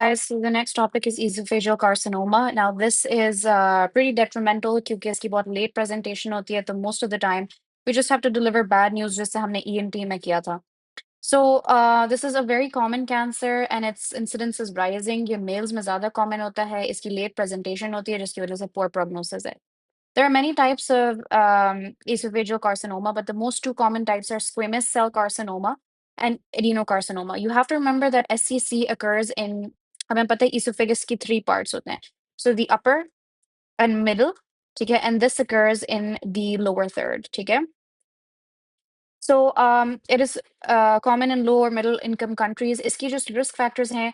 Guys, so the next topic is esophageal carcinoma. Now, this is pretty detrimental क्योंकि इसकी बहुत late presentation होती है, तो most of the time we just have to deliver bad news जैसे हमने ENT में किया था. So, this is a very common cancer and its incidence is rising. ये males में ज़्यादा common होता है, इसकी late presentation होती है जिसकी वजह से poor prognosis है. There are many types of esophageal carcinoma, but the most two common types are squamous cell carcinoma and adenocarcinoma. You have to remember that SCC occurs in, हमें पता है esophagus की three parts होते हैं. So the upper and middle, ठीक है, and this occurs in the lower third, ठीक है. So it is common in low or middle income countries. इसकी जो risk factors हैं,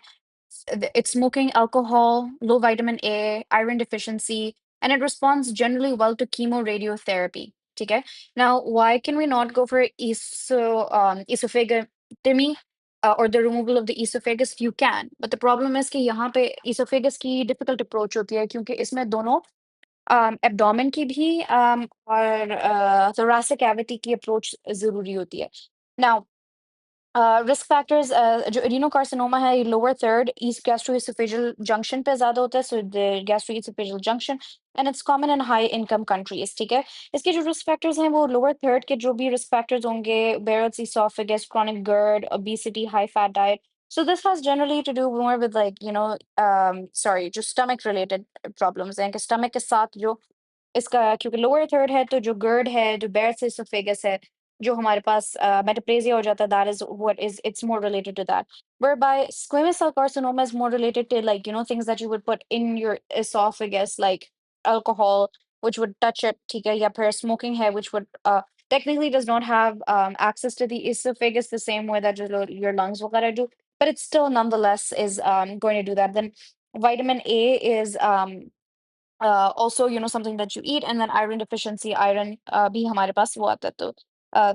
it's smoking, alcohol, low vitamin A, iron deficiency, and it responds generally well to chemoradiotherapy. Okay. Now, why can we not go for esophagectomy or the removal of the esophagus? You can, but the problem is कि यहाँ पे esophagus की difficult approach होती है क्योंकि इसमें दोनों abdomen की भी और thoracic cavity की approach ज़रूरी होती है. Now, risk factors जो adenocarcinoma है ये lower third east gastroesophageal junction पे ज़्यादा होता है, so the gastroesophageal junction, and it's common in high income countries. ठीक है, इसके जो risk factors हैं वो lower third के जो भी risk factors होंगे, Barrett's esophagus, chronic GERD, obesity, high fat diet. So this has generally to do more with like sorry, just stomach related problems हैं कि stomach के साथ जो इसका क्योंकि लोअर थर्ड है तो जो गर्ड है, जो Barrett's esophagus है, जो हमारे पास मेटाप्लेजिया हो जाता है, that is what is it's more related to that. Whereby squamous cell carcinoma is more related to like, things that you would put in your esophagus, like alcohol, which would touch it, ठीक है, या फिर smoking है, which would technically does not have access to the esophagus the same way that your lungs वगैरह do, but it still nonetheless is going to do that. Then vitamin A is also something that you eat, and then iron deficiency, iron bhi hamare paas wo aata hai to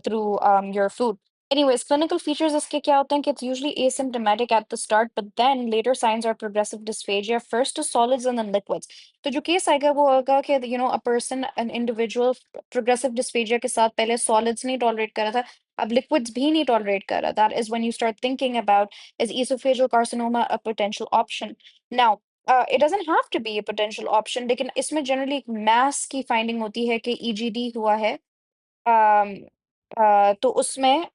through your food. Anyways, clinical features iske kya hote hain ki it's usually asymptomatic at the start, but then later signs are progressive dysphagia, first to solids and then liquids. तो जो case आएगा वो होगा कि a person, an individual progressive dysphagia के साथ पहले solids नहीं tolerate कर रहा था, अब liquids भी नहीं tolerate कर रहा. That is when you start thinking about, is esophageal carcinoma a potential option? Now, it doesn't have to be a potential option, लेकिन इसमें generally एक mass की finding होती है कि EGD हुआ है. तो उसमें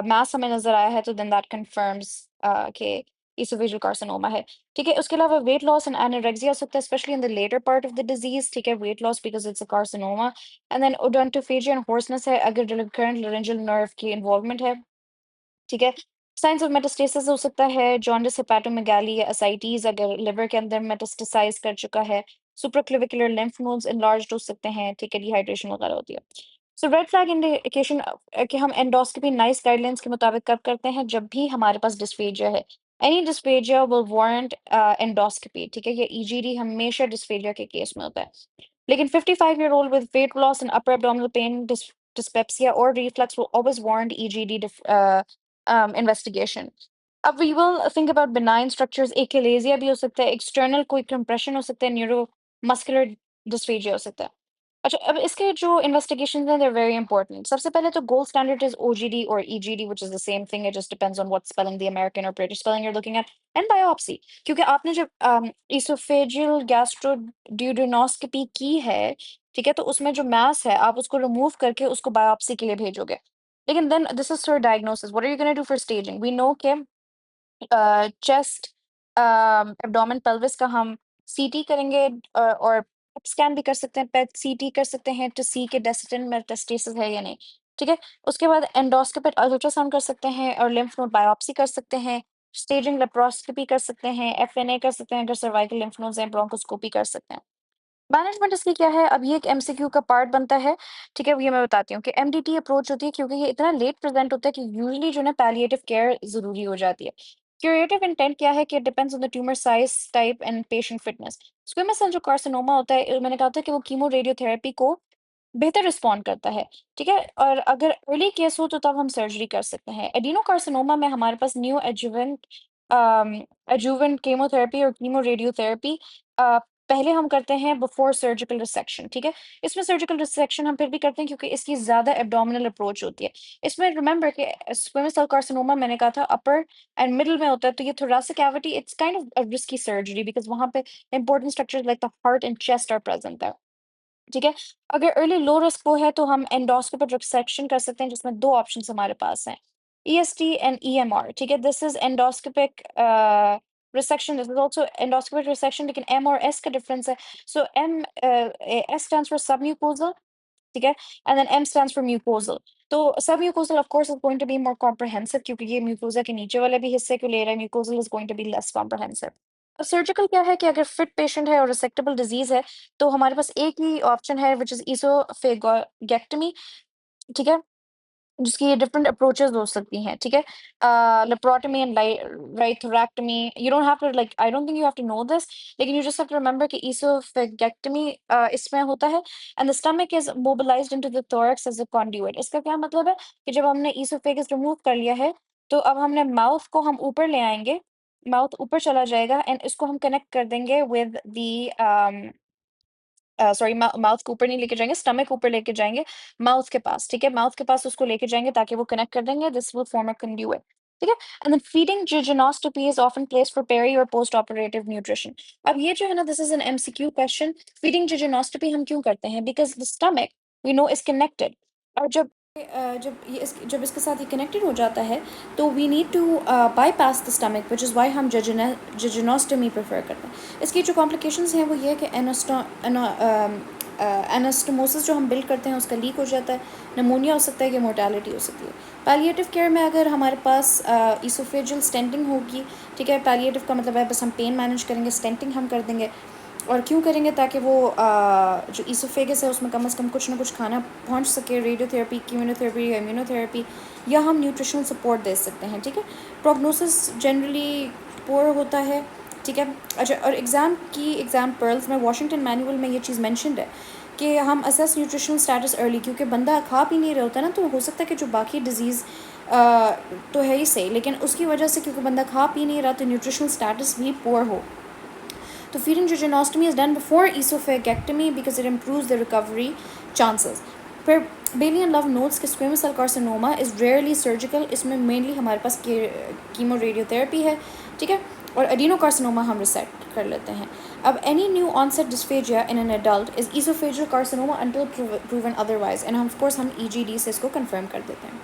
mass हमें नजर आया है, तो then that confirms कि esophageal carcinoma है. ठीक है, उसके अलावा weight loss and anorexia हो सकता है, especially in the later part of the disease. ठीक है, weight loss because it's a carcinoma, and then odontophagia and hoarseness है अगर recurrent laryngeal nerve की involvement है. ठीक है, साइंस ऑफ मेटास्टेसिस हो सकता है, जॉन्डिस, हेपेटोमेगाली या एसाइटिस अगर लिवर के अंदर मेटास्टेसाइज कर चुका है, सुप्राक्लेविकुलर लिम्फ नोड्स एनलार्ज्ड हो सकते हैं, ठीक है, डिहाइड्रेशन वगैरह होती है. सो रेड फ्लैग इंडिकेशन कि हम एंडोस्कोपी नाइस गाइडलाइंस के मुताबिक कब करते हैं, जब भी हमारे पास डिस्फेजिया है. Any dysphagia will warrant endoscopy. ठीक है, ये ईजीडी हमेशा डिस्फेजिया के केस में होता है. लेकिन 55-year-old with weight loss and upper abdominal pain, dyspepsia or reflux will always warrant EGD investigation. अब we will think about benign structures. Achalasia भी हो सकता है, external कोई compression हो सकता है, neuromuscular dysphagia हो सकता है. अच्छा, अब इसके जो investigations हैं, they're very important. सबसे पहले तो gold standard is OGD or EGD, which is the same thing. It just depends on what spelling, the American or British spelling you're looking at, and biopsy. क्योंकि आपने जब esophageal gastroduodenoscopy की है, ठीक है, तो उसमें जो mass है, आप उसको remove करके उसको biopsy के लिए भेजोगे. लेकिन then this is for diagnosis. What are you going to do for staging? We know कि chest, abdomen, pelvis का हम CT करेंगे और स्कैन भी कर सकते हैं, पेट CT कर सकते हैं to see कि डेसिटिन मेटास्टेसिस है या नहीं. ठीक है, उसके बाद एंडोस्कोपिक अल्ट्रासाउंड कर सकते हैं और लिम्फ नोड बायोप्सी कर सकते हैं, स्टेजिंग लेप्रोस्कोपी कर सकते हैं, FNA कर सकते हैं अगर सर्वाइकल लिम्फ नोड्स हैं, ब्रोंकोस्कोपी कर सकते हैं. मैनेजमेंट इसकी क्या है, अब ये एक MCQ का पार्ट बनता है. ठीक है, ये मैं बताती हूँ कि MDT अप्रोच होती है क्योंकि ये इतना लेट प्रेजेंट होता है कि यूजुअली जो है पैलिएटिव केयर जरूरी हो जाती है. क्यूरेटिव इंटेंट क्या है कि it depends on the tumour size, type and patient fitness. Squamous cell जो कार्सिनोमा होता है, मैंने कहा था कि वो कीमो रेडियोथेरेपी को बेहतर रिस्पॉन्ड करता है. ठीक है, और अगर अर्ली केस हो तो तब हम सर्जरी कर सकते हैं. एडिनोकार्सिनोमा में हमारे पास न्यू एडजुवेंट एडजुवेंट कीमोथेरेपी और कीमो रेडियोथेरेपी पहले हम करते हैं बिफोर सर्जिकल रिसेक्शन, ठीक है? इसमें सर्जिकल रिसेक्शन हम फिर भी करते हैं क्योंकि इसकी ज़्यादा एब्डोमिनल अप्रोच होती है। इसमें रिमेंबर कि स्क्वेमस सेल कार्सिनोमा मैंने कहा था अपर एंड मिडल में होता है, तो ये thoracic cavity it's kind of a risky surgery because वहाँ पे important structures like the heart and chest are present there. ठीक है? अगर अर्ली लो रिस्क वो है तो हम एंडोस्कोपिक रिसेक्शन कर सकते हैं जिसमें 2 ऑप्शंस हमारे पास हैं, ईएसटी एंड ईएमआर, ठीक है? This is endoscopic resection, this is also endoscopic resection, लेकिन एम और एस का डिफरेंस है। So S stands for submucosal, ठीक है? And then M stands for mucosal. तो submucosal of course is going to be more comprehensive क्योंकि ये mucosa के नीचे वाले भी हिस्से को ले रहा है, mucosal is going to be less comprehensive. अब सर्जिकल क्या है कि अगर फिट पेशेंट है और रिसेक्टेबल डिज़ीज़ है, तो हमारे पास एक ही ऑप्शन है व्हिच इज़ एसोफेगोगेक्टमी, ठीक है? जिसकी डिफरेंट अप्रोचेज़ हो सकती हैं, ठीक है? Laparotomy and right thoracotomy, you don't have to like I don't think you have to know this, लेकिन you just have to remember कि एसोफेगेक्टमी इसमें होता है and the stomach is mobilised into the thorax as a conduit. इसका क्या मतलब है कि जब हमने एसोफेगस रिमूव कर लिया है, तो अब हमने माउथ को हम ऊपर ले आएँगे, माउथ ऊपर चला जाएगा एंड इसको हम कनेक्ट कर देंगे विद सॉरी माउथ को ऊपर नहीं लेके जाएँगे, स्टमक ऊपर लेके जाएँगे माउथ के पास, ठीक है? माउथ के पास उसको लेके जाएँगे ताकि वो कनेक्ट कर देंगे, this will form a conduit, ठीक है? And then feeding jejunostomy is often placed for peri और पोस्ट ऑपरेटिव न्यूट्रिशन। अब ये जो है ना this is an MCQ question, feeding jejunostomy हम क्यों करते हैं? Because the stomach we know is connected और जब इसके साथ ये कनेक्टेड हो जाता है, तो we need to bypass the stomach which is why हम जेजुनोस्टोमी प्रेफर करते हैं। इसकी जो कॉम्प्लिकेशंस हैं वो ये है कि एनास्टोमोसिस जो हम बिल्ड करते हैं उसका लीक हो जाता है, निमोनिया हो सकता है, कि मोर्टेलिटी हो सकती है। पैलिएटिव केयर में अगर हमारे पास इसोफेजियल स्टेंटिंग होगी, ठीक है? पैलिएटिव का मतलब है बस हम पेन मैनेज करेंगे, स्टेंटिंग हम कर देंगे। और क्यों करेंगे? ताकि वो जो इसोफेगस है उसमें कम से कम कुछ ना कुछ खाना पहुंच सके, रेडियोथेरेपी, कीमोथेरेपी या इम्यूनोथेरेपी, या हम न्यूट्रिशनल सपोर्ट दे सकते हैं, ठीक है? प्रोग्नोसिस जनरली पुअर होता है, ठीक है? अच्छा, और एग्जाम्पल्स में वाशिंगटन मैनुअल में ये चीज़ मैंशनड है कि हम असेस न्यूट्रिशनल स्टेटस अर्ली, क्योंकि बंदा खा पी नहीं रहा होता ना, तो हो सकता है कि जो बाकी डिजीज़ तो है ही सही, लेकिन उसकी वजह से क्योंकि बंदा खा पी नहीं रहा तो न्यूट्रिशनल स्टेटस भी पुअर हो। तो feeding jejunostomy is done before esophagectomy because it improves the recovery chances. फिर Bailey and Love notes कि squamous cell carcinoma is rarely surgical, इसमें mainly हमारे पास कीमो रेडियोथेरेपी है, ठीक है? और adenocarcinoma हम रिसेक्ट कर लेते हैं। अब any new onset dysphagia in an adult is esophageal carcinoma until proven otherwise, and of course हम EGD से इसको confirm कर देते हैं।